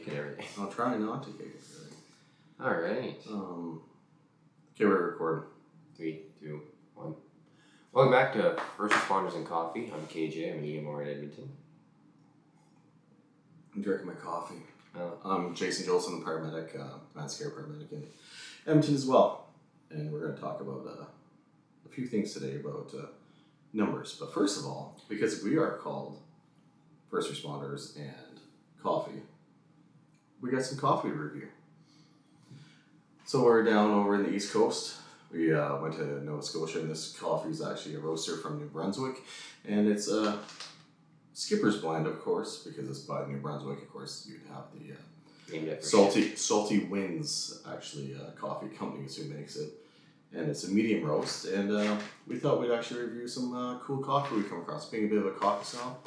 kick and everything. I'll try not to kick it. All right. Okay, we're recording. 3, 2, 1. Welcome back to First Responders and Coffee. I'm KJ. I'm an EMR in Edmonton. I'm drinking my coffee. Oh. I'm Jason Jolson, the paramedic, advanced care paramedic in Edmonton as well. And we're going to talk about a few things today about numbers. But first of all, because we are called First Responders and Coffee, we got some coffee to review. So we're down over in the East Coast. We went to Nova Scotia, and this coffee is actually a roaster from New Brunswick. And it's a Skipper's blend, of course, because it's by New Brunswick. Of course, you'd have the Salty Winds, actually, coffee company is who makes it. And it's a medium roast. And we thought we'd actually review some cool coffee we come across. Being a bit of a coffee snob,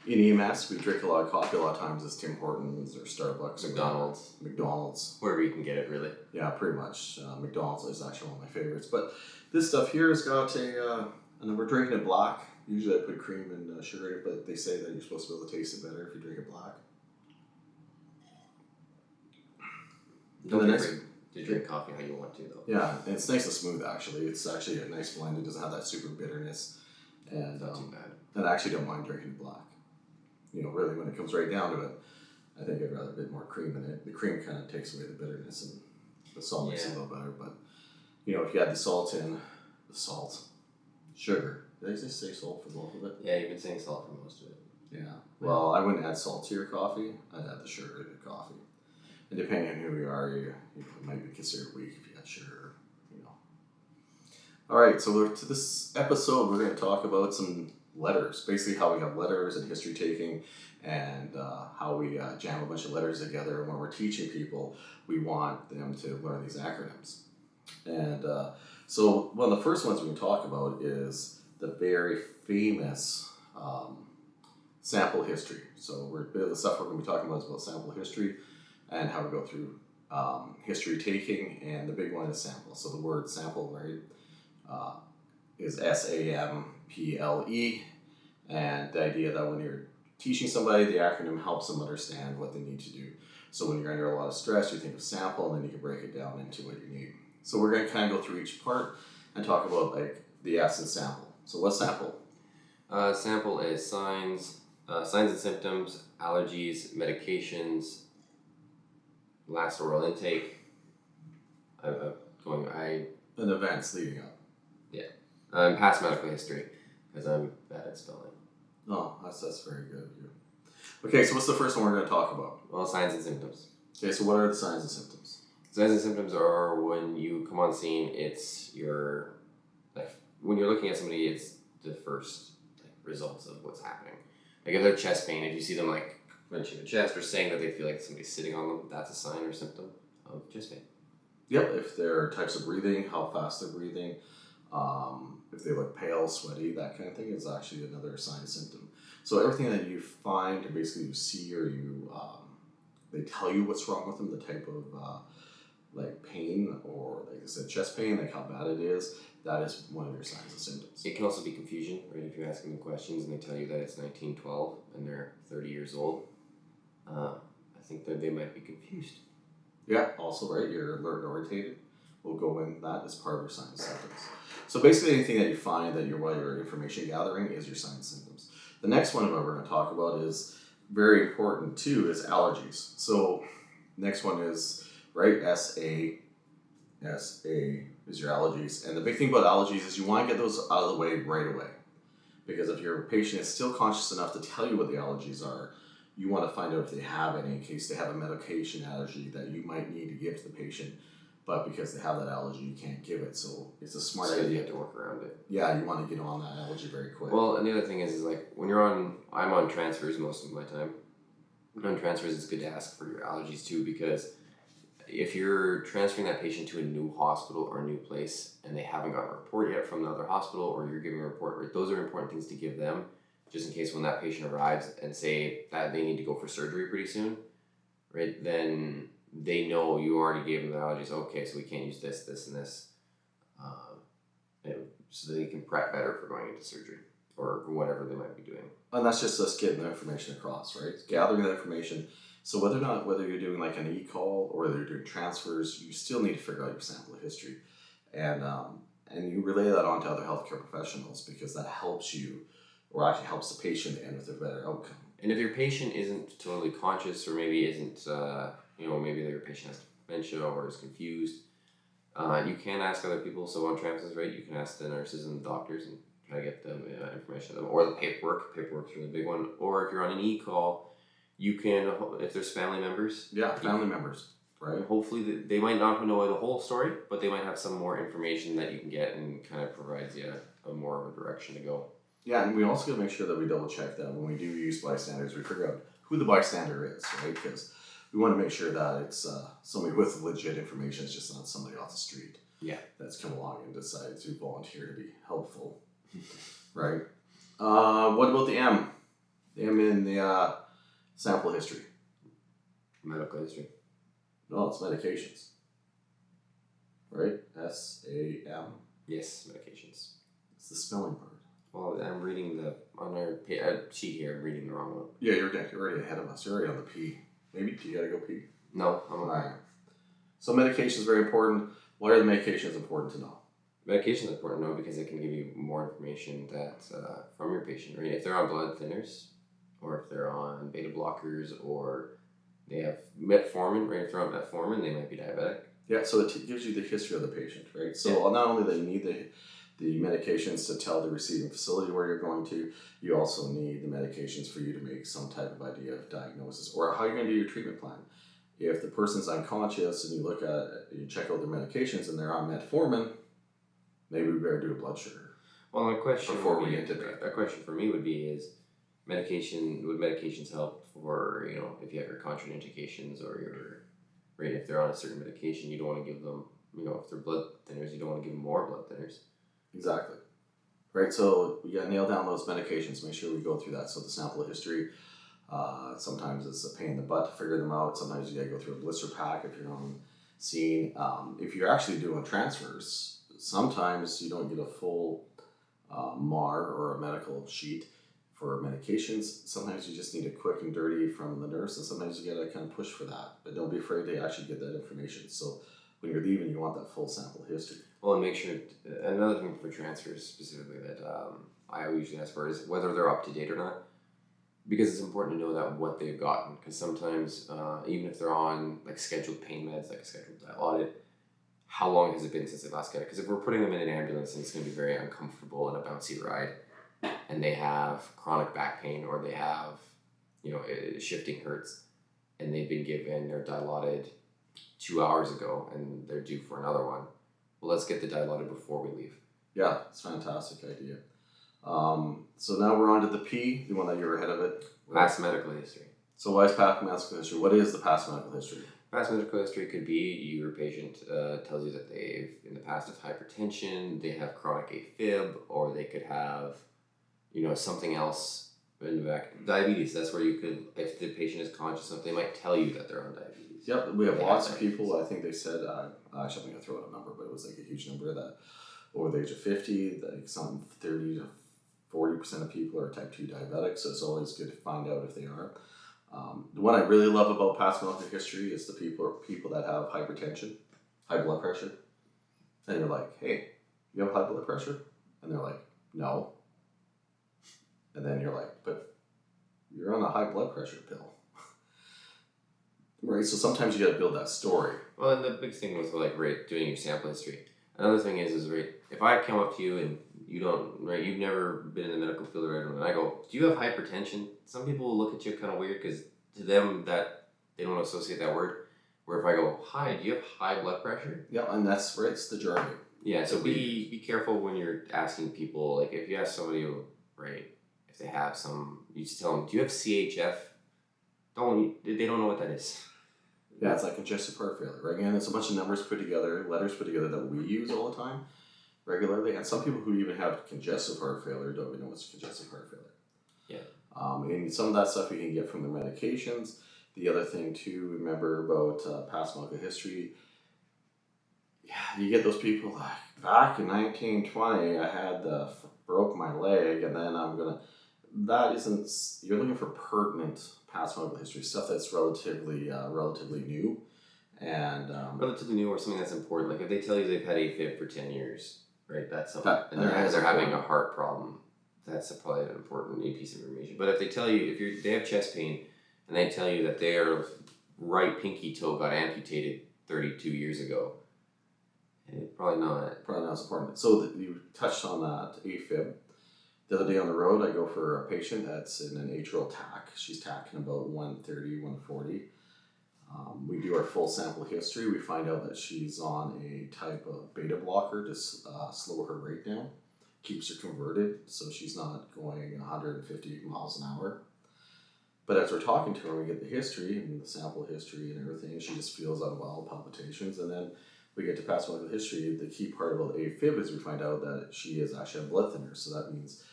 in EMS, we drink a lot of coffee. A lot of times it's Tim Hortons or Starbucks. McDonald's. Wherever you can get it, really. Yeah, pretty much. McDonald's is actually one of my favorites. But this stuff here has got and we're drinking it black. Usually I put cream and sugar in it, but they say that you're supposed to be able to taste it better if you drink it black. Don't be afraid to drink coffee how you want to, though. Yeah, and it's nice and smooth, actually. It's actually a nice blend. It doesn't have that super bitterness. And not too bad. And I actually don't mind drinking it black. You know, really, when it comes right down to it, I think I'd rather a bit more cream in it. The cream kind of takes away the bitterness, and the salt makes it a little better. But, you know, if you add the salt, sugar. Did I just say salt for both of it? Yeah, you've been saying salt for most of it. Yeah. Well, I wouldn't add salt to your coffee. I'd add the sugar to the coffee. And depending on who you are, you might be considered weak if you add sugar, you know. All right, so to this episode, we're going to talk about some letters, basically how we have letters and history taking, and how we jam a bunch of letters together. And when we're teaching people, we want them to learn these acronyms. And so one of the first ones we can talk about is the very famous sample history. So a bit of the stuff we're going to be talking about is about sample history and how we go through history taking, and the big one is sample. So the word sample, right, is SAMPLE, and the idea that when you're teaching somebody, the acronym helps them understand what they need to do. So when you're under a lot of stress, you think of sample, and then you can break it down into what you need. So we're going to kind of go through each part and talk about like the S in sample. So what's sample? Sample is signs and symptoms, allergies, medications, last oral intake, and events leading up. Yeah. Past medical history, because I'm bad at spelling. Oh, that's very good of you. Okay, so what's the first one we're going to talk about? Well, signs and symptoms. Okay, so what are the signs and symptoms? Signs and symptoms are when you come on scene, when you're looking at somebody, it's the first results of what's happening. Like if they're chest pain, if you see them like wrenching their chest or saying that they feel like somebody's sitting on them, that's a sign or symptom of chest pain. Yep, if their types of breathing, how fast they're breathing, if they look pale, sweaty, that kind of thing is actually another sign and symptom. So everything that you find, or basically you see, or they tell you what's wrong with them, the type of like pain, or like I said, chest pain, like how bad it is, that is one of your signs and symptoms. It can also be confusion, right? If you're asking them questions and they tell you that it's 1912 and they're 30 years old, I think that they might be confused. Yeah, also, right, you're alert and orientated. We'll go in that as part of your signs and symptoms. So basically anything that you find that while you're information gathering is your signs and symptoms. The next one that we're going to talk about is very important too, is allergies. So next one is, right, SA is your allergies. And the big thing about allergies is you want to get those out of the way right away. Because if your patient is still conscious enough to tell you what the allergies are, you want to find out if they have any, in case they have a medication allergy that you might need to give to the patient, but because they have that allergy, you can't give it. So it's a smart idea. You have to work around it. Yeah, you want to get on that allergy very quick. Well, and the other thing is like when I'm on transfers most of my time. On transfers, it's good to ask for your allergies too, because if you're transferring that patient to a new hospital or a new place and they haven't got a report yet from the other hospital, or you're giving a report, right, those are important things to give them, just in case when that patient arrives and say that they need to go for surgery pretty soon, right, then they know you already gave them the allergies. Okay, so we can't use this, this, and this, so they can prep better for going into surgery or whatever they might be doing. And that's just us getting the information across, right? Gathering the information So whether you're doing like an e-call or whether you're doing transfers, you still need to figure out your sample history, and you relay that on to other healthcare professionals because that helps you, or actually helps the patient end with a better outcome. And if your patient isn't totally conscious, or maybe isn't, maybe your patient has dementia or is confused, you can ask other people. So on transfers, right, you can ask the nurses and the doctors and try to get them information on them, or the paperwork. Paperwork's a really big one. Or if you're on an e-call, you can, if there's family members. Yeah, family members, right? Hopefully they might not know the whole story, but they might have some more information that you can get and kind of provides you a more of a direction to go. Yeah, and we also got to make sure that we double check that when we do use bystanders, we figure out who the bystander is, right? Because we want to make sure that it's somebody with legit information. It's just not somebody off the street. Yeah. That's come along and decided to volunteer to be helpful, right? What about the M? The M in the sample history. Medical history. No, it's medications. Right? S-A-M. Yes, medications. It's the spelling part. Well, I'm reading on our sheet here, I'm reading the wrong one. Yeah, you're already ahead of us. You're already on the P. Maybe do you gotta go P? No, I'm all right. So medication is very important. Why are the medications important to know? Medication is important to know because it can give you more information from your patient, right? If they're on blood thinners, or if they're on beta blockers, or they have metformin, right? If they're on metformin, they might be diabetic. Yeah, so it gives you the history of the patient, right? So not only do you need the medications to tell the receiving facility where you're going to, you also need the medications for you to make some type of idea of diagnosis or how you're going to do your treatment plan. If the person's unconscious and you check out their medications and they're on metformin, maybe we better do a blood sugar. Well, my question before we get to that. A question for me would be would medications help for, if you have your contraindications or if they're on a certain medication, you don't want to give them, if they're blood thinners, you don't want to give them more blood thinners. Exactly. Right, so we got to nail down those medications, make sure we go through that. So the sample history, sometimes it's a pain in the butt to figure them out. Sometimes you got to go through a blister pack if you're on scene. If you're actually doing transfers, sometimes you don't get a full MAR or a medical sheet for medications. Sometimes you just need a quick and dirty from the nurse, and sometimes you got to kind of push for that. But don't be afraid to actually get that information. So when you're leaving, you want that full sample history. Well, and make sure, another thing for transfers specifically that I usually ask for is whether they're up to date or not. Because it's important to know that what they've gotten. Because sometimes, even if they're on like scheduled pain meds, like a scheduled dilaudid, how long has it been since they last got it? Because if we're putting them in an ambulance and it's going to be very uncomfortable and a bouncy ride, and they have chronic back pain or they have, shifting hurts, and they've been given their dilaudid 2 hours ago and they're due for another one, well, let's get the dilaudid before we leave. Yeah, it's a fantastic idea. So now we're on to the P, the one that you're ahead of it. Past medical history. So why is past medical history? What is the past medical history? Past medical history could be your patient tells you that they've, in the past, have hypertension, they have chronic AFib, or they could have, something else in the back. Diabetes, that's where you could, if the patient is conscious enough, they might tell you that they're on diabetes. Yep, we have lots of people. I think they said, actually I'm going to throw out a number, but it was like a huge number that over the age of 50, like some 30 to 40% of people are type 2 diabetics, so it's always good to find out if they are. The one I really love about past medical history is the people that have hypertension, high blood pressure, and you're like, hey, you have high blood pressure? And they're like, no. And then you're like, but you're on a high blood pressure pill. Right, so sometimes you got to build that story. Well, and the big thing with doing your sample history. Another thing is if I come up to you and you've never been in the medical field or anything, and I go, do you have hypertension? Some people will look at you kind of weird because to them that they don't associate that word. Where if I go, hi, do you have high blood pressure? Yeah, and that's right, it's the jargon. Yeah, so be careful when you're asking people. Like if you ask somebody, if they have you just tell them, do you have CHF? They don't know what that is. Yeah, it's like congestive heart failure, right? Again, it's a bunch of letters put together that we use all the time, regularly. And some people who even have congestive heart failure don't even know what's congestive heart failure. Yeah. And some of that stuff you can get from the medications. The other thing to remember about past medical history, you get those people like, back in 1920, I had broke my leg, and then I'm going to that isn't, you're looking for pertinent past medical history, stuff that's relatively new. And relatively new or something that's important. Like if they tell you they've had AFib for 10 years, right? That's something. That- and that is they're having a important. heart problem. That's probably an important piece of information. But if they tell you, they have chest pain and they tell you that their right pinky toe got amputated 32 years ago, probably not. Probably not as important. So you touched on that AFib. The other day on the road, I go for a patient that's in an atrial tach. She's taching about 130, 140. We do our full sample history. We find out that she's on a type of beta blocker to slow her rate down, keeps her converted, so she's not going 150 miles an hour. But as we're talking to her, we get the history and the sample history and everything, and she just feels unwell, palpitations, and then we get to past medical history. The key part about AFib is we find out that she is actually on blood thinner, so that means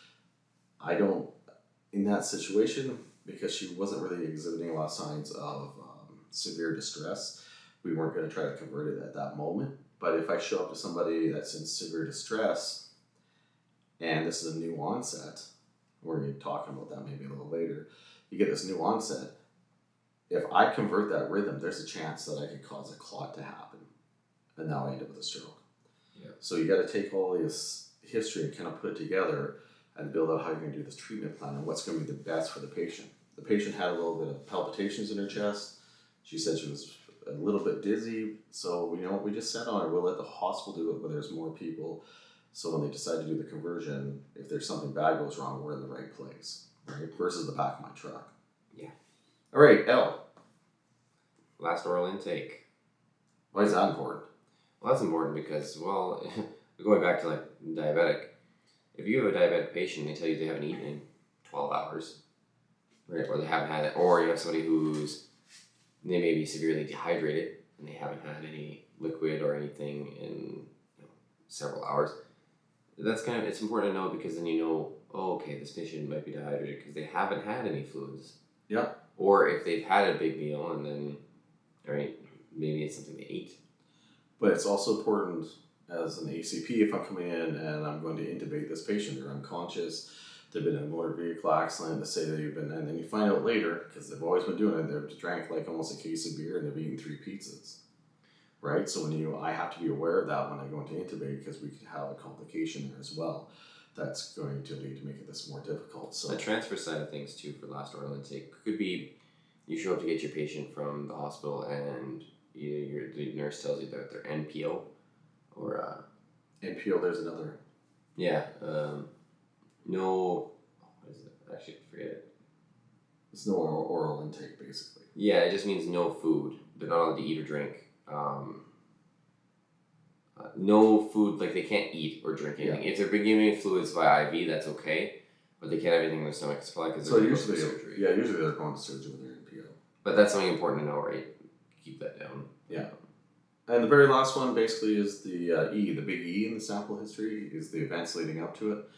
in that situation, because she wasn't really exhibiting a lot of signs of severe distress, we weren't going to try to convert it at that moment. But if I show up to somebody that's in severe distress, and this is a new onset, we're going to be talking about that maybe a little later, you get this new onset, if I convert that rhythm, there's a chance that I could cause a clot to happen, and now I end up with a stroke. Yeah. So you got to take all this history and kind of put it together and build out how you're going to do this treatment plan and what's going to be the best for the patient. The patient had a little bit of palpitations in her chest. She said she was a little bit dizzy. So, we just sat on her. We'll let the hospital do it, but there's more people. So when they decide to do the conversion, if there's something bad goes wrong, we're in the right place, right? Versus the back of my truck. Yeah. All right, L. Last oral intake. Why is that important? Well, that's important because, going back to diabetic, if you have a diabetic patient and they tell you they haven't eaten in 12 hours, right, or they haven't had it, or you have somebody they may be severely dehydrated and they haven't had any liquid or anything in several hours, it's important to know, because then okay, this patient might be dehydrated because they haven't had any fluids. Yeah. Or if they've had a big meal and then, right, maybe it's something they ate. But it's also important as an ACP, if I'm coming in and I'm going to intubate this patient, they're unconscious, they've been in a motor vehicle accident, they say they've been, and then you find out later, because they've always been doing it, they've drank almost a case of beer and they've eaten 3 pizzas, right? So I have to be aware of that when I go into intubate, because we could have a complication there as well. That's going to lead to making this more difficult. So the transfer side of things too for last oral intake could be, you show up to get your patient from the hospital and the nurse tells you that they're NPO or NPO. There's another. Yeah. No. What is it? Actually, forget it. It's no oral intake, basically. Yeah, it just means no food. They're not allowed to eat or drink. No food, they can't eat or drink anything. Yeah. If they're giving fluids via IV, that's okay, but they can't have anything in their stomach supply because they're going to surgery. Yeah, usually they're going to surgery when they're NPO. But that's something important to know, right? Keep that down. Yeah. And the very last one basically is the E, the big E in the sample history, is the events leading up to it.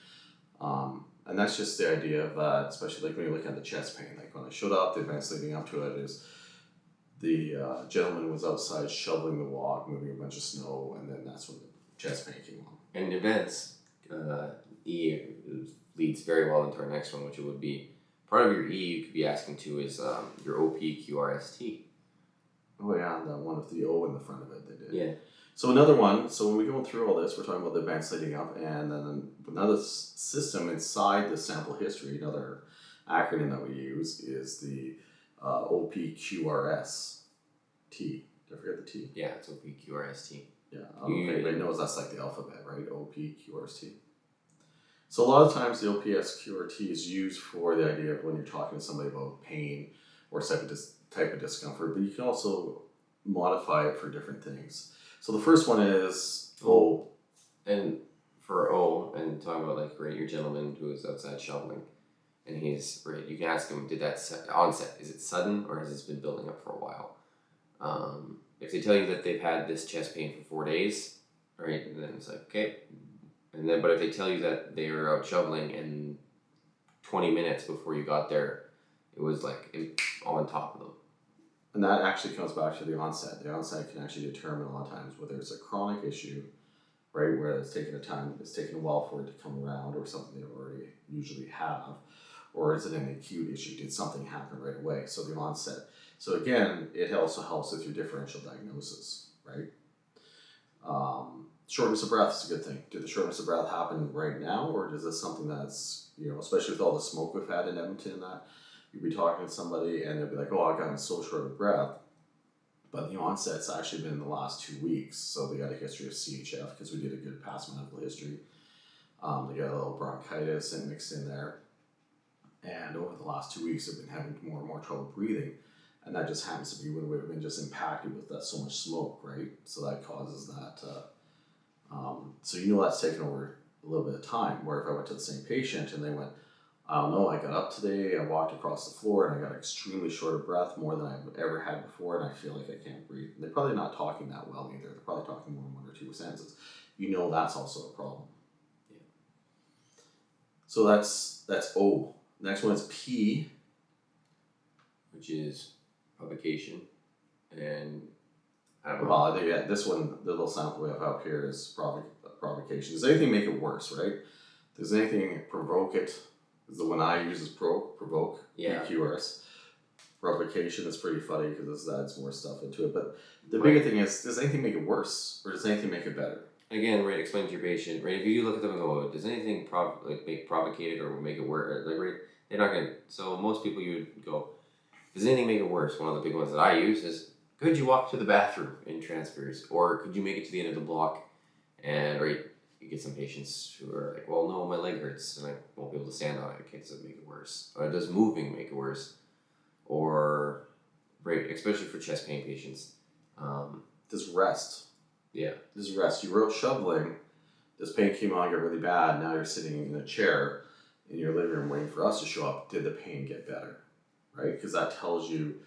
And that's just the idea of, especially when you look at the chest pain, when I showed up, the events leading up to it is the gentleman was outside shoveling the walk, moving a bunch of snow, and then that's when the chest pain came on. And events, E leads very well into our next one, which it would be, part of your E you could be asking too is your OPQRST. Oh yeah, the one with the O in the front of it, they did. Yeah. So another one, so when we go through all this, we're talking about the events leading up, and then another system inside the sample history, another acronym that we use is the OPQRST. Did I forget the T? Yeah, it's OPQRST. Yeah, everybody knows that's the alphabet, right? OPQRST. So a lot of times the OPSQRT is used for the idea of when you're talking to somebody about pain or type of discomfort, but you can also modify it for different things. So the first one is O. And for O, and talking about your gentleman who is outside shoveling, and he's, right, you can ask him, did that onset, is it sudden or has this been building up for a while? If they tell you that they've had this chest pain for 4 days, right, and then it's okay. And then, but if they tell you that they were out shoveling and 20 minutes before you got there, it was on top of them. And that actually comes back to the onset. The onset can actually determine a lot of times whether it's a chronic issue, right, where it's taken a while for it to come around, or something they already usually have, or is it an acute issue? Did something happen right away? So the onset. So again, it also helps with your differential diagnosis, right? Shortness of breath is a good thing. Did the shortness of breath happen right now, or is this something that's, especially with all the smoke we've had in Edmonton and that, you'd be talking to somebody and they'll be like, oh, I got so short of breath. But the onset's actually been in the last 2 weeks, so they got a history of CHF because we did a good past medical history. They got a little bronchitis and mixed in there. And over the last 2 weeks, they've been having more and more trouble breathing. And that just happens to be when we've been just impacted with that so much smoke, right? So that causes that. So that's taken over a little bit of time. Where if I went to the same patient and they went, I don't know, I got up today, I walked across the floor, and I got extremely short of breath, more than I've ever had before, and I feel like I can't breathe. And they're probably not talking that well either. They're probably talking more than 1 or 2 sentences. That's also a problem. Yeah. So that's O. Next one is P, which is Provocation, and I don't know. Well, I think this one, the little sample we have up here is Provocation. Does anything make it worse, right? Does anything provoke it? Is the one I use is provoke, Yeah. PQRS. Provocation is pretty funny because this adds more stuff into it. But the bigger thing is, does anything make it worse, or does anything make it better? Again, right, explain to your patient, right, if you look at them and go, does anything make provocated or make it worse, like, right, they're not going to, so most people you would go, does anything make it worse? One of the big ones that I use is, could you walk to the bathroom in transfers, or could you make it to the end of the block? And right, you get some patients who are like, well, no, my leg hurts and I won't be able to stand on it. Okay, does it make it worse? Or does moving make it worse? Or right, especially for chest pain patients. Does rest? Yeah. Does rest? You wrote shoveling. This pain came on, got really bad. Now you're sitting in a chair in your living room waiting for us to show up. Did the pain get better? Right? Because that tells you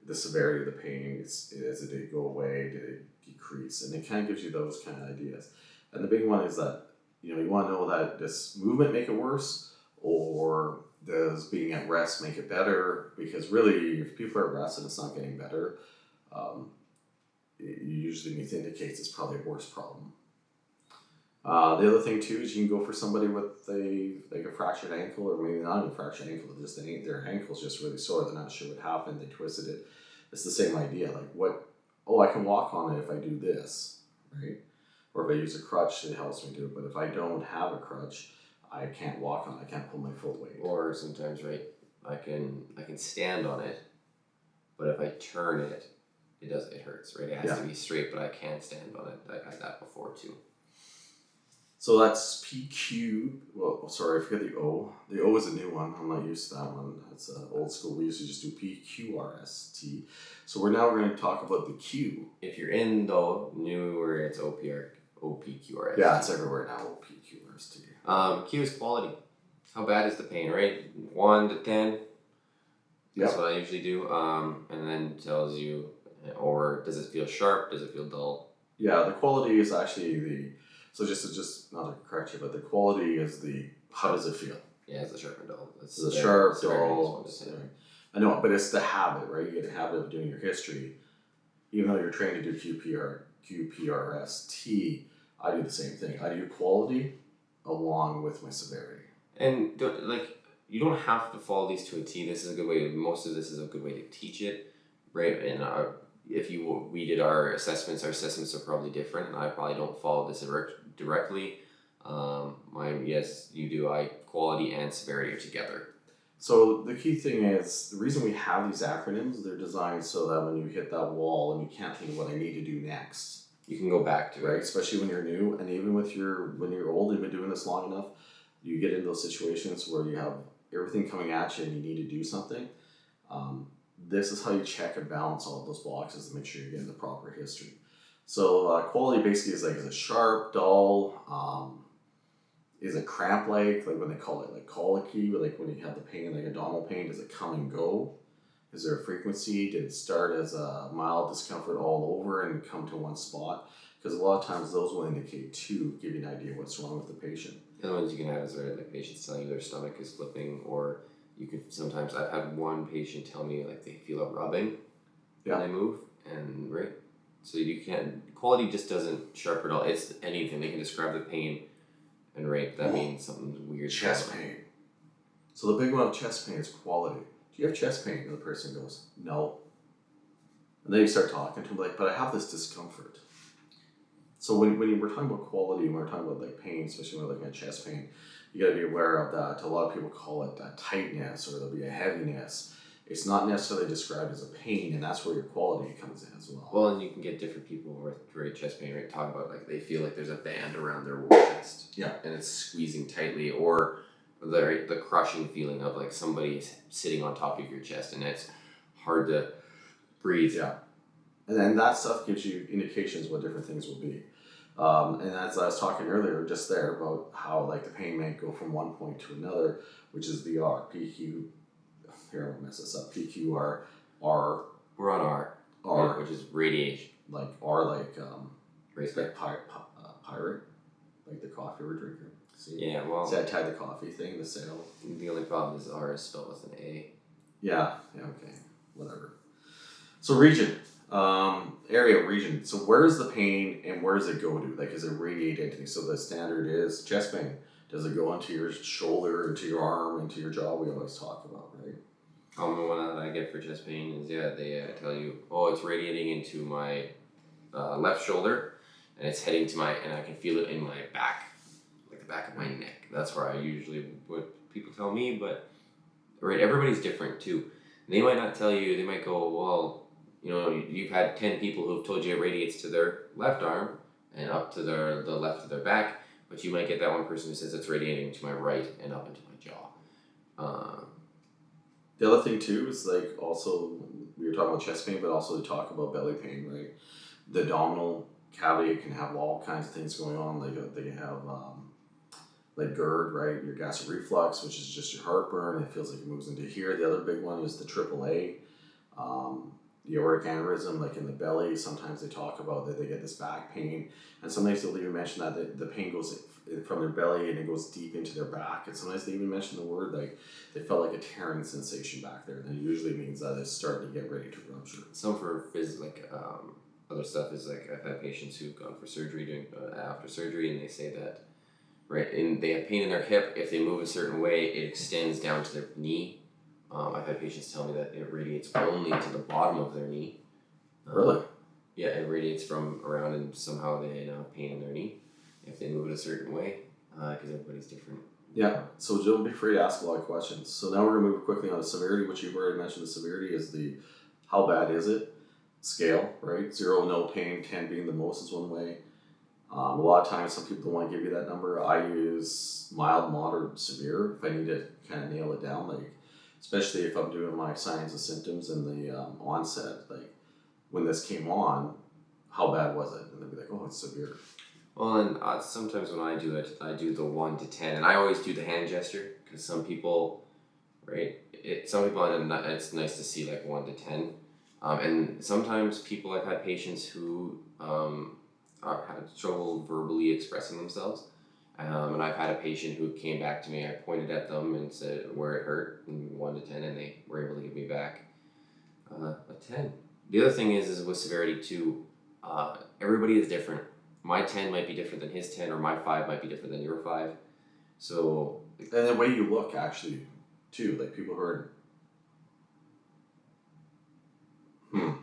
the severity of the pain. Did it go away? Did it decrease? And it kind of gives you those kind of ideas. And the big one is that, you want to know that does movement make it worse, or does being at rest make it better? Because really, if people are at rest and it's not getting better, it usually indicates it's probably a worse problem. The other thing too is you can go for somebody with a fractured ankle, or maybe not even a fractured ankle, but just their ankle's just really sore. They're not sure what happened. They twisted it. It's the same idea. Like I can walk on it if I do this, right? Or if I use a crutch, it helps me do it. But if I don't have a crutch, I can't walk on it. I can't pull my foot weight. Or sometimes, right, I can stand on it, but if I turn it, it hurts, right? It has to be straight, but I can stand on it. I've had that before too. So that's PQ. Well, sorry, I forget the O. The O is a new one. I'm not used to that one. That's old school. We used to just do PQRST. So we're going to talk about the Q. If you're in the newer, it's OPQRST. Yeah, it's everywhere now. OPQRST. Q is quality. How bad is the pain, right? 1 to 10. That's what I usually do. And then tells you, or does it feel sharp? Does it feel dull? Yeah, the quality is actually so just not to correct you, but the quality is how does it feel? Yeah, it's the sharp and dull. It's the sharp, dull. I know, but it's the habit, right? You get a habit of doing your history. Even though you're trained to do QPRST, I do the same thing. I do quality along with my severity. And you don't have to follow these to a T. This is a good way. Most of this is a good way to teach it, right? And we did our assessments are probably different, and I probably don't follow this directly. Yes, you do. Quality and severity are together. So the key thing is, the reason we have these acronyms, they're designed so that when you hit that wall and you can't think of what I need to do next, you can go back to right? it. Especially when you're new, and even when you're old and been doing this long enough, you get into those situations where you have everything coming at you and you need to do something. This is how you check and balance all of those boxes to make sure you're getting the proper history. So quality basically is is it sharp, dull, is it cramp-like when they call it colicky, when you have the pain, abdominal pain, does it come and go? Is there a frequency? Did it start as a mild discomfort all over and come to one spot? Because a lot of times those will indicate too, give you an idea what's wrong with the patient. The other ones you can have is patients telling you their stomach is flipping, or you could sometimes, I've had one patient tell me they feel a rubbing when they move, and right, so you can't, quality just doesn't sharp at all. It's anything, they can describe the pain, and that means something weird. Chest pain. So the big one of chest pain is quality. Do you have chest pain? And the person goes, no. And then you start talking to them like, but I have this discomfort. So when we're talking about quality, when we're talking about like pain, especially when we're looking at chest pain, you got to be aware of that. A lot of people call it a tightness, or there'll be a heaviness. It's not necessarily described as a pain, and that's where your quality comes in as well. Well, and you can get different people with chest pain, right? Talk about like they feel like there's a band around their chest. Yeah. And it's squeezing tightly, or the crushing feeling of like somebody sitting on top of your chest, and it's hard to breathe. Yeah. And then that stuff gives you indications what different things will be. And as I was talking earlier, just there about how like the pain may go from one point to another, which is the PQ. Here, I'm gonna mess this up. PQR. We're on R, which is radiation. Like R, like Race like pirate, like the coffee we're drinking. See? Yeah, well. See, I tied the coffee thing, the sail. The only problem is R is spelled with an A. Yeah. Okay. Whatever. So region. Area, region. So where's the pain and where does it go to? Like, is it radiate anything? So the standard is chest pain. Does it go into your shoulder, into your arm, into your jaw? We always talk about, right? Common one that I get for chest pain is, they tell you, oh, it's radiating into my left shoulder, and it's heading to and I can feel it in my back, like the back of my neck. That's where I usually, what people tell me, but, right, everybody's different too. They might not tell you, they might go, well, you've had 10 people who've told you it radiates to their left arm and up to the left of their back, but you might get that one person who says it's radiating to my right and up into my jaw. The other thing too is like also, we were talking about chest pain, but also to talk about belly pain, right? The abdominal cavity can have all kinds of things going on. They can have like GERD, right? Your gastric reflux, which is just your heartburn. It feels like it moves into here. The other big one is the AAA. The aortic aneurysm, like in the belly, sometimes they talk about that they get this back pain, and sometimes they'll even mention that the pain goes from their belly and it goes deep into their back, and sometimes they even mention the word like they felt like a tearing sensation back there, and it usually means that it's starting to get ready to rupture. Some for other stuff is like I've had patients who've gone for surgery after surgery, and they say that and they have pain in their hip. If they move a certain way, it extends down to their knee. I've had patients tell me that it radiates only to the bottom of their knee. Really? Yeah, it radiates from around, and somehow they now have pain in their knee if they move it a certain way, because everybody's different. Yeah, so don't be afraid to ask a lot of questions. So now we're going to move quickly on to severity, which you've already mentioned. The severity is the how bad is it scale, right? 0, no pain, 10 being the most is one way. A lot of times some people don't want to give you that number. I use mild, moderate, severe if I need to kind of nail it down, like especially if I'm doing my signs and symptoms and the onset, like when this came on, how bad was it? And they'll be like, oh, it's severe. Well, and sometimes when I do it, I do the 1 to 10, and I always do the hand gesture, because some people, right, it's nice to see like 1 to 10. And sometimes I've had patients who had trouble verbally expressing themselves. And I've had a patient who came back to me, I pointed at them and said where it hurt, and 1 to 10, and they were able to give me back a 10. The other thing is with severity too, everybody is different. My 10 might be different than his 10, or my 5 might be different than your 5. So... And the way you look, actually, too, like people heard... Do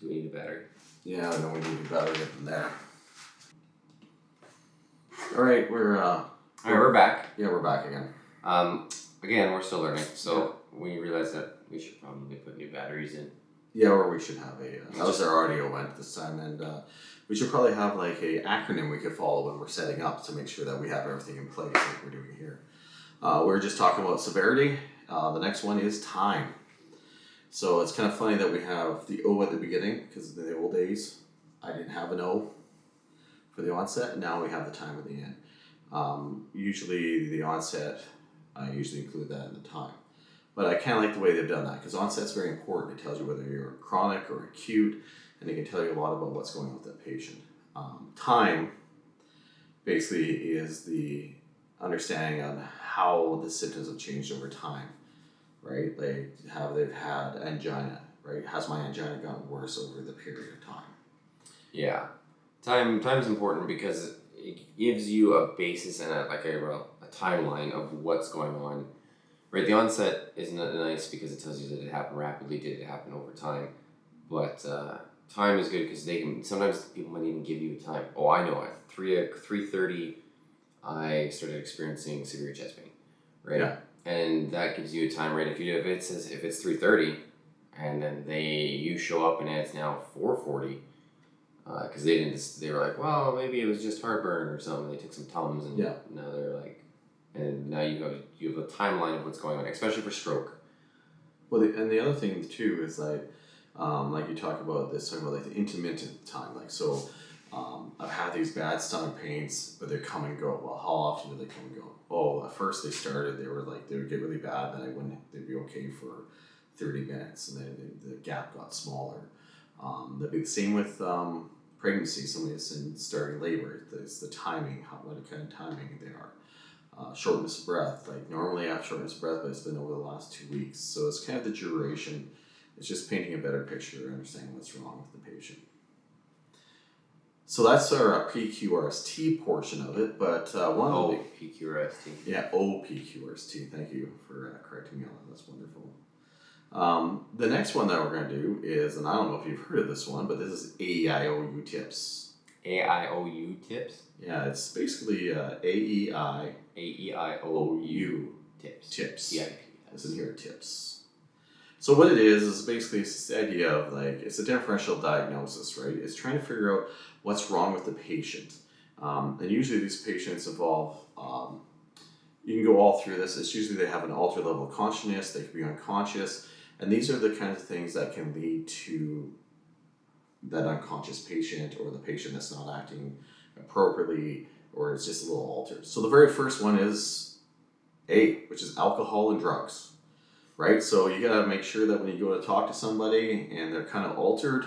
we need a battery? Yeah, I know we need a battery than there. All right, we're back. Yeah, we're back again. Again, we're still learning, so we realized that we should probably put new batteries in. Yeah, or we should have that was our audio went this time, and we should probably have like a acronym we could follow when we're setting up to make sure that we have everything in place like we're doing here. We're just talking about severity. The next one is time. So it's kind of funny that we have the O at the beginning, because in the old days, I didn't have an O for the onset. Now we have the time at the end. Usually the onset, I usually include that in the time. But I kind of like the way they've done that, because onset's very important. It tells you whether you're chronic or acute, and it can tell you a lot about what's going on with that patient. Time basically is the understanding on how the symptoms have changed over time, right? Like how they've had angina, right? Has my angina gotten worse over the period of time? Yeah. Time's important because it gives you a basis and a timeline of what's going on. Right, the onset is nice because it tells you that it happened rapidly, did it happen over time, but time is good because they can, sometimes people might even give you a time. Oh, I know, at 3:30, I started experiencing severe chest pain, right? Yeah. And that gives you a time, right? If it's 3:30, and then you show up and it's now 4:40, because they were like, well, maybe it was just heartburn or something. They took some Tums, and now they're like, and now you have a timeline of what's going on, especially for stroke. Well, and the other thing too is like you talk about this, talking about like the intermittent time, like so. I've had these bad stomach pains, but they come and go. Well, how often do they come and go? Oh, at first they would get really bad, then they'd be okay for 30 minutes, and then the gap got smaller. That'd be the same with pregnancy. Somebody's in starting labor. It's the timing, what kind of timing they are. Shortness of breath. Like normally I have shortness of breath, but it's been over the last 2 weeks. So it's kind of the duration. It's just painting a better picture, understanding what's wrong with the patient. So that's our PQRST portion of it, but OPQRST. Yeah, OPQRST. Thank you for correcting me on that. That's wonderful. The next one that we're going to do is, and I don't know if you've heard of this one, but this is AEIOUTIPS. AEIOUTIPS? Yeah, it's basically AEIOU-TIPS. Tips. Listen here, tips. So what it is basically it's this idea of like, it's a differential diagnosis, right? It's trying to figure out what's wrong with the patient. And usually these patients involve, you can go all through this. It's usually they have an altered level of consciousness, they can be unconscious, and these are the kinds of things that can lead to that unconscious patient or the patient that's not acting appropriately or it's just a little altered. So the very first one is A, which is alcohol and drugs. Right, so you gotta make sure that when you go to talk to somebody and they're kind of altered,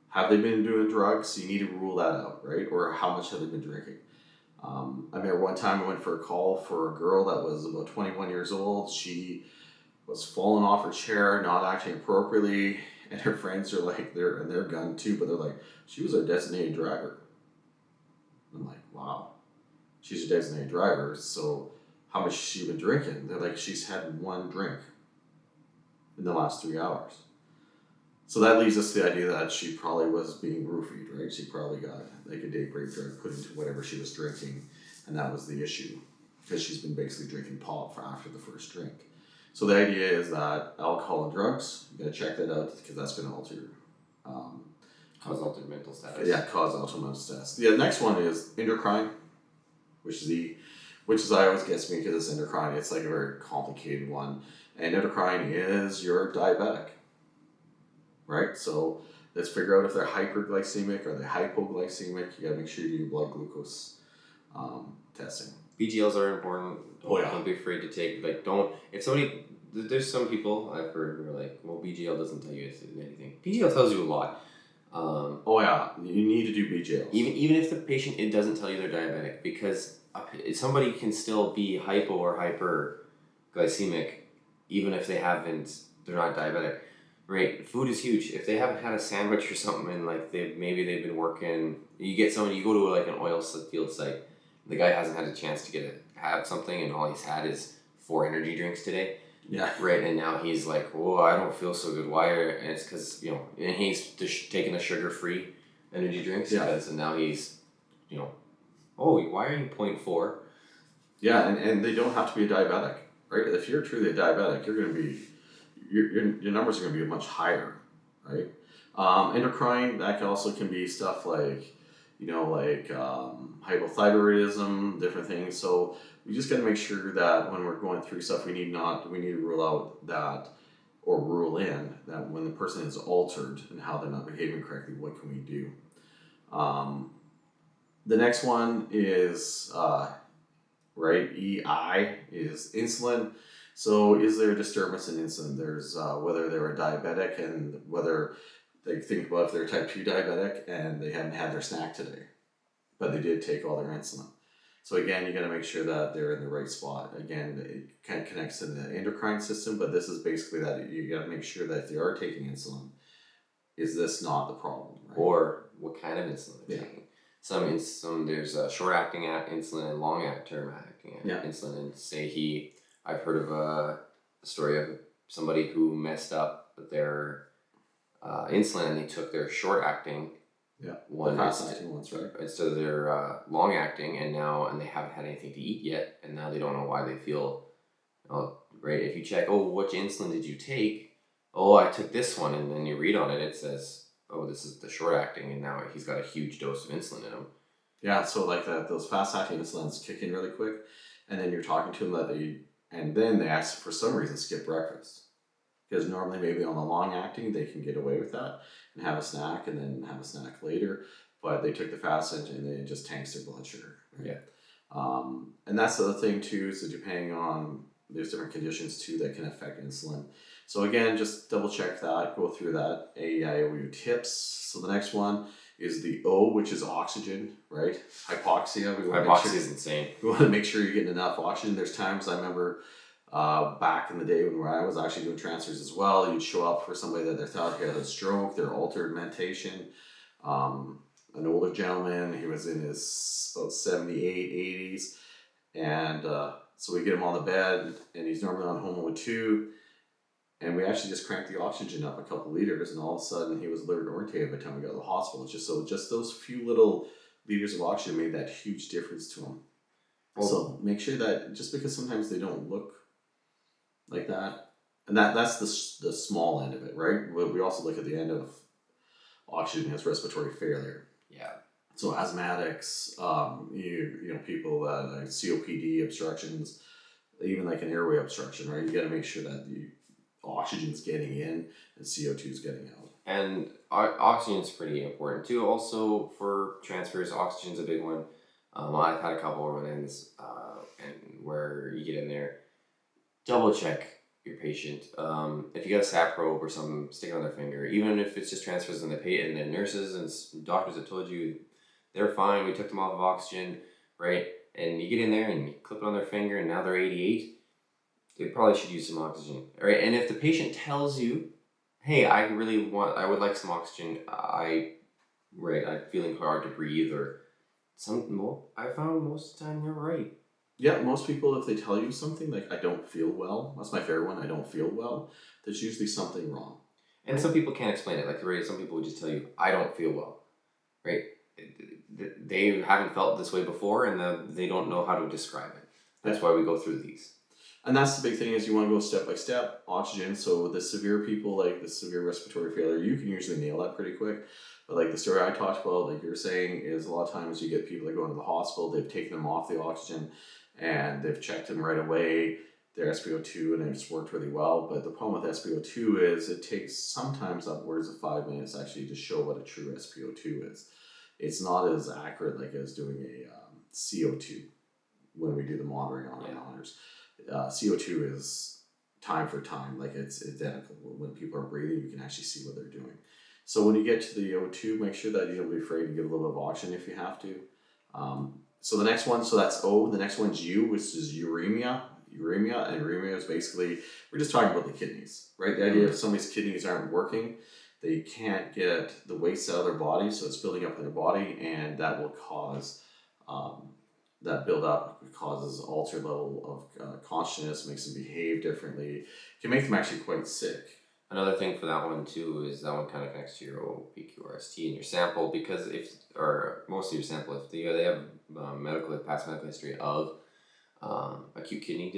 have they been doing drugs? You need to rule that out, right? Or how much have they been drinking? I remember one time I went for a call for a girl that was about 21 years old. She was falling off her chair, not acting appropriately, and her friends are like, they're gunned too, but they're like, she was our designated driver. I'm like, wow, she's a designated driver, so how much has she been drinking? They're like, she's had one drink in the last 3 hours. So that leads us to the idea that she probably was being roofied, right? She probably got like a date rape drug put into whatever she was drinking, and that was the issue because she's been basically drinking pop for after the first drink. So the idea is that alcohol and drugs, you gotta check that out because that's gonna alter cause altered mental status. Yeah, cause altered mental status. The next one is endocrine, which I always gets me because it's endocrine. It's like a very complicated one. And endocrine is your diabetic, right? So let's figure out if they're hyperglycemic or they're hypoglycemic. You gotta make sure you do blood glucose testing. BGLs are important. Yeah. Don't be afraid to take, there's some people I've heard who are like, well, BGL doesn't tell you anything. BGL tells you a lot. You need to do BGL. Even if the patient, it doesn't tell you they're diabetic, because somebody can still be hypo or hyperglycemic even if they're not diabetic. Right? Food is huge. If they haven't had a sandwich or something and like they've been working, you go to like an oil field site, the guy hasn't had a chance to have something and all he's had is 4 energy drinks today. Yeah. Right, and now he's like, "Whoa, I don't feel so good. Why?" And it's because and he's taking the sugar-free energy drinks. Yeah. And now he's, oh, why are you 0.4? Yeah, and they don't have to be a diabetic, right? If you're truly a diabetic, you're going to be your numbers are going to be much higher, right? Endocrine, that also can be stuff like, hypothyroidism, different things. So we just got to make sure that when we're going through stuff, we need to rule out that or rule in that when the person is altered and how they're not behaving correctly, what can we do? The next one is, EI is insulin. So is there a disturbance in insulin? There's whether they're a diabetic and whether they think about if they're type 2 diabetic and they haven't had their snack today, but they did take all their insulin. So again, you got to make sure that they're in the right spot. Again, it kind of connects to the endocrine system, but this is basically that you got to make sure that if they are taking insulin, is this not the problem? Right? Or what kind of insulin they're Yeah. taking. Some there's short-acting insulin and long-term acting insulin, and say he I've heard of a story of somebody who messed up their insulin, and they took their short-acting one fast-acting ones, right? instead of their long-acting, and they haven't had anything to eat yet, and now they don't know why they feel right. If you check, which insulin did you take? Oh, I took this one, and then you read on it, it says, oh, this is the short-acting, and now he's got a huge dose of insulin in him. Yeah, so like those fast-acting insulins kick in really quick, and then you're talking to them and then they ask for some reason skip breakfast. Because normally maybe on the long-acting they can get away with that and have a snack and then have a snack later, but they took the fast and then it just tanks their blood sugar. Right? Yeah. And that's the other thing too, is that depending on, there's different conditions too that can affect insulin. So again, just double check that, go through that. AEIOUTIPS. So the next one is the O, which is oxygen, right? Hypoxia. Hypoxia is insane. We want to make sure you're getting enough oxygen. There's times I remember back in the day when I was actually doing transfers as well, you'd show up for somebody that they thought had a stroke, their altered mentation. An older gentleman, he was in his about 78, 80s. And so we get him on the bed, and he's normally on HOMO 2. And we actually just cranked the oxygen up a couple liters, and all of a sudden he was alert orientated by the time we got to the hospital. Just those few little liters of oxygen made that huge difference to him. So make sure that, just because sometimes they don't look like that, and that's the small end of it, right? But we also look at the end of oxygen as respiratory failure. Yeah. So asthmatics, people that like COPD obstructions, even like an airway obstruction, right? You got to make sure that the oxygen's getting in and CO2 is getting out. And oxygen is pretty important too. Also for transfers, oxygen's a big one. I've had a couple of run-ins and where you get in there, double check your patient. If you got a sap probe or something sticking on their finger, even if it's just transfers and the nurses and doctors have told you they're fine, we took them off of oxygen, right? And you get in there and you clip it on their finger and now they're 88, they probably should use some oxygen, right? And if the patient tells you, hey, I would like some oxygen, I'm feeling hard to breathe or something, I found most of the time they're right. Yeah, most people, if they tell you something like, I don't feel well, that's my favorite one, I don't feel well, there's usually something wrong. And some people can't explain it. Like, right, some people would just tell you, I don't feel well, right? They haven't felt this way before and they don't know how to describe it. That's why we go through these. And that's the big thing, is you want to go step by step. Oxygen, so the severe people, like the severe respiratory failure, you can usually nail that pretty quick. But like the story I talked about, like you're saying, is a lot of times you get people that go into the hospital, they've taken them off the oxygen and they've checked them right away, their SpO2, and it's worked really well. But the problem with SpO2 is it takes sometimes upwards of 5 minutes actually to show what a true SpO2 is. It's not as accurate like as doing a CO2 when we do the monitoring on our monitors. CO2 is time for time, like it's identical. When people are breathing, you can actually see what they're doing. So when you get to the O2, make sure that you don't be afraid to give a little bit of oxygen if you have to. So the next one, so that's O. The next one's U, which is uremia. And uremia is basically, we're just talking about the kidneys, right? The idea of somebody's kidneys aren't working, they can't get the waste out of their body, so it's building up in their body, and that will cause that buildup causes altered level of consciousness, makes them behave differently, can make them actually quite sick. Another thing for that one too is that one kind of connects to your OPQRST in your sample, because most of your sample, if they have past medical history of acute kidney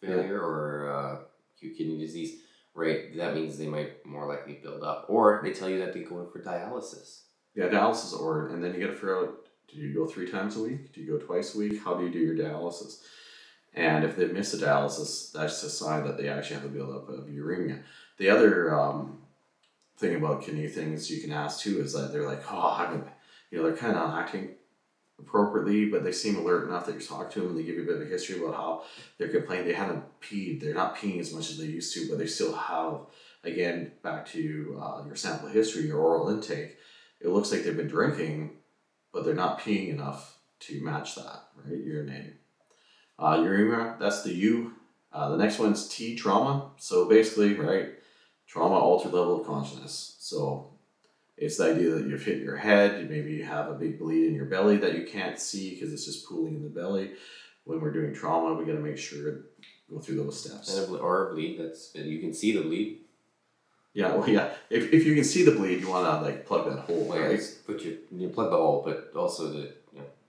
failure or acute kidney disease, right, that means they might more likely build up, or they tell you that they go in for dialysis. Yeah, dialysis, and then you got to figure out, do you go 3 times a week? Do you go twice a week? How do you do your dialysis? And if they miss a dialysis, that's a sign that they actually have a buildup of uremia. The other thing about kidney things you can ask too is that they're like, they're kind of acting appropriately, but they seem alert enough that you're talking to them and they give you a bit of a history about how they're complaining they haven't peed. They're not peeing as much as they used to, but they still have, again, back to your sample history, your oral intake, it looks like they've been drinking, but they're not peeing enough to match that, right? Urinating. Uremia, that's the U. The next one's T, trauma. So basically, right, trauma, altered level of consciousness. So it's the idea that you've hit your head, maybe you have a big bleed in your belly that you can't see because it's just pooling in the belly. when we're doing trauma, we got to make sure go through those steps. And or a bleed. You can see the bleed. Yeah, well, yeah. If you can see the bleed, you want to like plug that hole, right? You plug the hole, but also the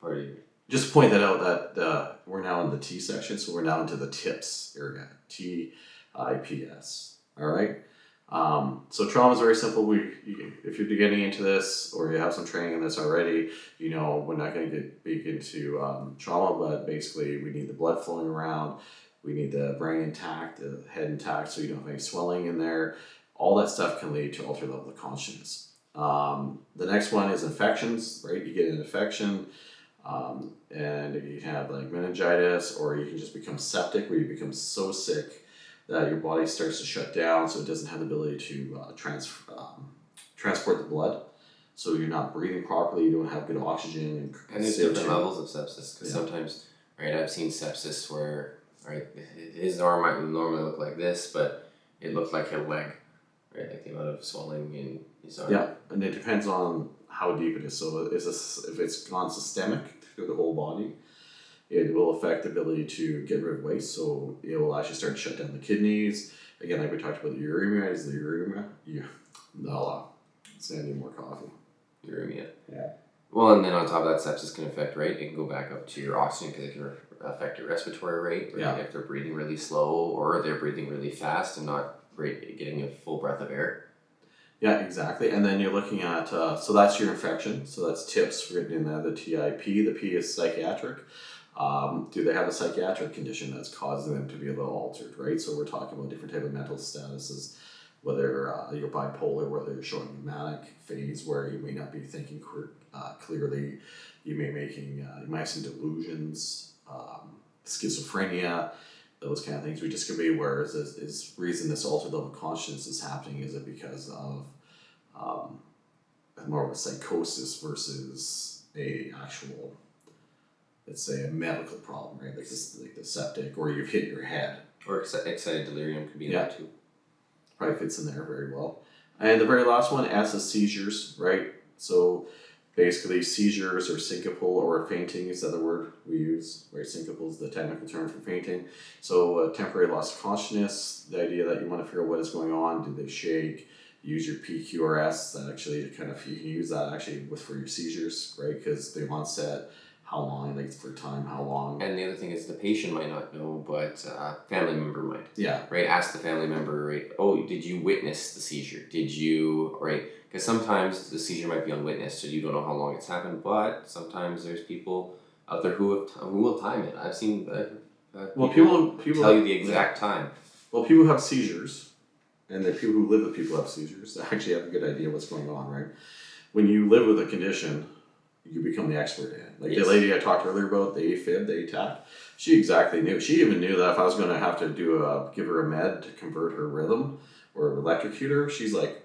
part of your... Just point that out that we're now in the T section, so we're now into the TIPS area. TIPS. All right. So trauma is very simple. If you're getting into this or you have some training in this already, we're not going to get big into trauma, but basically we need the blood flowing around. We need the brain intact, the head intact, so you don't have any swelling in there. All that stuff can lead to altered level of consciousness. The next one is infections, right? You get an infection, and you can have like meningitis, or you can just become septic, where you become so sick that your body starts to shut down, so it doesn't have the ability to transport the blood. So you're not breathing properly, you don't have good oxygen. And there's different levels of sepsis, because sometimes, right, I've seen sepsis where, right, his arm might normally look like this, but it looked like a leg, right, like the amount of swelling in his arm. Yeah, and it depends on how deep it is. So if it's gone systemic through the whole body, it will affect the ability to get rid of waste. So it will actually start to shut down the kidneys. Again, like we talked about the uremia, I need more coffee. Uremia. Yeah. Well, and then on top of that, sepsis can affect, right? It can go back up to your oxygen because it can affect your respiratory rate. Right? Yeah. If they're breathing really slow or they're breathing really fast and not getting a full breath of air. Yeah, exactly. And then you're looking at, so that's your infection. So that's TIPS written in there, the TIP. The P is psychiatric. Do they have a psychiatric condition that's causing them to be a little altered, right? So we're talking about different type of mental statuses, whether you're bipolar, whether you're showing a manic phase where you may not be thinking clearly, you might have some delusions, schizophrenia, those kind of things. We just can be aware is reason this altered level of consciousness is happening. Is it because of more of a psychosis versus a actual, let's say, a medical problem, right? Like the septic, or you've hit your head. Or excited delirium could be that too. Probably fits in there very well. And the very last one, S is seizures, right? So basically seizures or syncopal or fainting is the other word we use, right? Syncopal is the technical term for fainting. So temporary loss of consciousness, the idea that you want to figure out what is going on. Do they shake? Use your PQRS, that actually you can use that actually for your seizures, right? Because the onset, how long, like for time, how long. And the other thing is the patient might not know, but family member might. Yeah. Right? Ask the family member, right? Oh, did you witness the seizure? Did you, right? Because sometimes the seizure might be unwitnessed, so you don't know how long it's happened, but sometimes there's people out there who will time it. I've seen people tell you the exact time. Well, people have seizures, and the people who live with people have seizures. They actually have a good idea what's going on, right? When you live with a condition, you become the expert in it. Like the lady I talked earlier about, the AFib, the ATAC, she exactly knew. She even knew that if I was going to have to give her a med to convert her rhythm or electrocute her, she's like,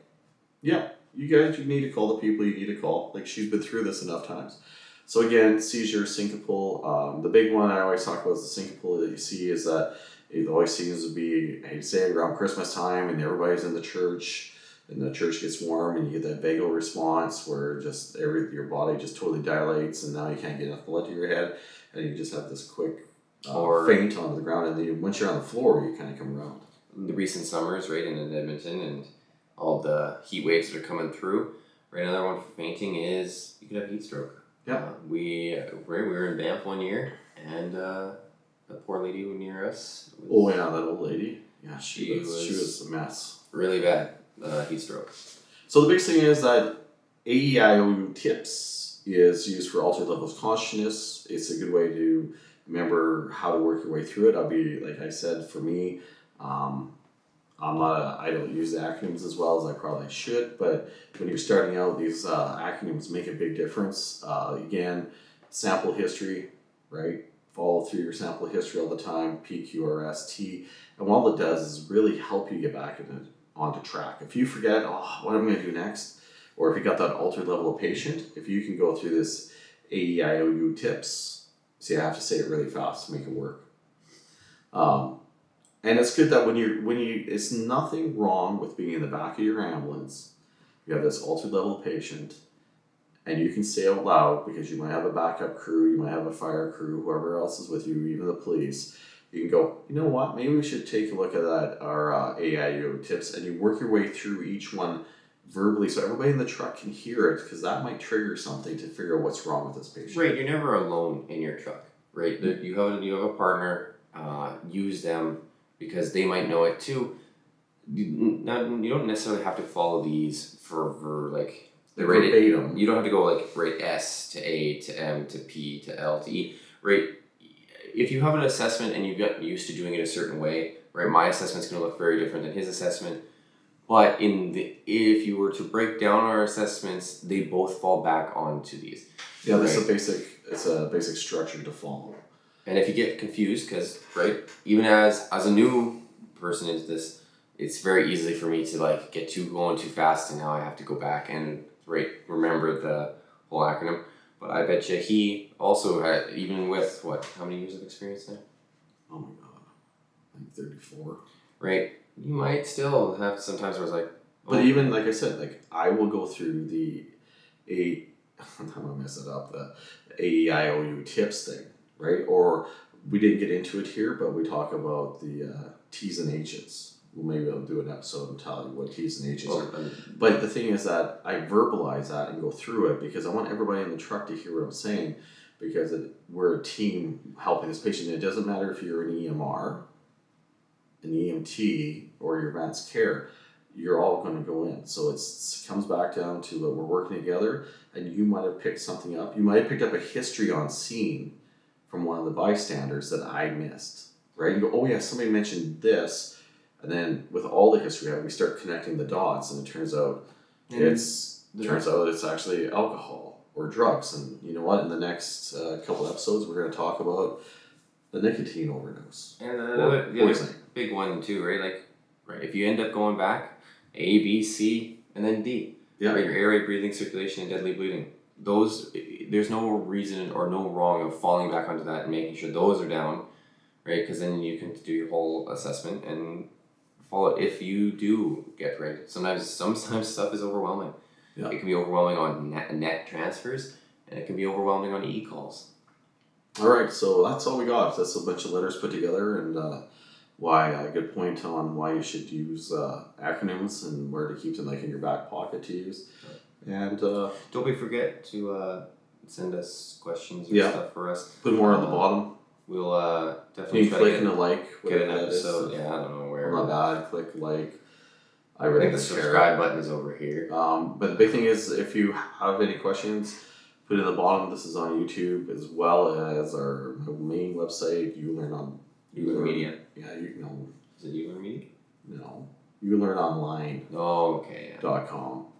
yeah, you need to call the people you need to call. Like, she's been through this enough times. So again, seizure, syncopal. The big one I always talk about is the syncopal that you see is that it always seems to be, I hate to say it, around Christmas time and everybody's in the church and the church gets warm and you get that vagal response where just your body just totally dilates and now you can't get enough blood to your head and you just have this quick faint onto the ground, and then once you're on the floor you kind of come around. The recent summers, right, in Edmonton and all the heat waves that are coming through, right, another one for fainting is you could have heat stroke. Yeah. We were in Banff one year and the poor lady near us that old lady. Yeah, she was a mess. Really bad. Heat stroke. So the big thing is that AEIOUTIPS is used for altered levels of consciousness. It's a good way to remember how to work your way through it. I'll be, like I said, for me, I don't use the acronyms as well as I probably should, but when you're starting out, these acronyms make a big difference. Again, sample history, right? Follow through your sample history all the time, OPQRST, and all it does is really help you get back onto track. If you forget, what am I going to do next? Or if you got that altered level of patient, if you can go through this AEIOUTIPS, see, I have to say it really fast to make it work. And it's good that when you, it's nothing wrong with being in the back of your ambulance, you have this altered level of patient, and you can say out loud, because you might have a backup crew, you might have a fire crew, whoever else is with you, even the police. You can go, you know what, maybe we should take a look at our AEIOUTIPS, and you work your way through each one verbally so everybody in the truck can hear it, because that might trigger something to figure out what's wrong with this patient. Right, you're never alone in your truck, right? You have a partner, use them because they might know it too. You don't necessarily have to follow these for like the verbatim. You don't have to go like rate S to A to M to P to L to E, right? If you have an assessment and you've got used to doing it a certain way, right? My assessment's going to look very different than his assessment. But if you were to break down our assessments, they both fall back onto these. Yeah, this is a basic structure to follow. And if you get confused, because right, even as a new person into this, it's very easy for me to like get going too fast, and now I have to go back and remember the whole acronym. But I bet you he also had, even with how many years of experience now? Oh my god, like 34. Right, you might still have sometimes where it's like. But even like I said, like I will go through the I'm gonna mess it up, the AEIOUTIPS thing, right? Or we didn't get into it here, but we talk about the T's and H's. Well, maybe I'll do an episode and tell you what T's and H's are. But the thing is that I verbalize that and go through it because I want everybody in the truck to hear what I'm saying, because we're a team helping this patient. And it doesn't matter if you're an EMR, an EMT, or your advanced care, you're all going to go in. So it comes back down to we're working together, and you might have picked something up. You might have picked up a history on scene from one of the bystanders that I missed, right? You go, oh yeah, somebody mentioned this. And then with all the history, we start connecting the dots, and it turns out it's actually alcohol or drugs. And you know what? In the next couple episodes, we're going to talk about the nicotine overdose. And the other big one too, right? If you end up going back, A, B, C, and then D. Yeah. Right? Your airway, breathing, circulation, and deadly bleeding. There's no reason or no wrong of falling back onto that and making sure those are down, right? Because then you can do your whole assessment and follow it if you do get right. Sometimes stuff is overwhelming. Yeah. It can be overwhelming on net transfers, and it can be overwhelming on e-calls. All right, so that's all we got. That's a bunch of letters put together, and a good point on why you should use acronyms and where to keep them, like in your back pocket to use. And don't forget to send us questions or stuff for us. Put more on the bottom. We'll definitely try click and a like. Get an episode. Yeah, I don't know where. Not bad. Click like. I think the subscribe button is over here. But the big thing is, if you have any questions, put it in the bottom. This is on YouTube as well as our main website. You learn on. Media. Yeah, you know. Is it You Learn Media? No, You Learn Online. Oh, okay. Yeah. .com.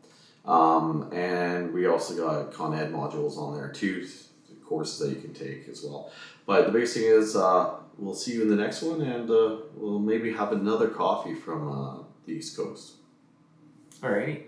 And we also got Con Ed modules on there too, courses that you can take as well. But the biggest thing is, we'll see you in the next one, and we'll maybe have another coffee from the East Coast. Alrighty.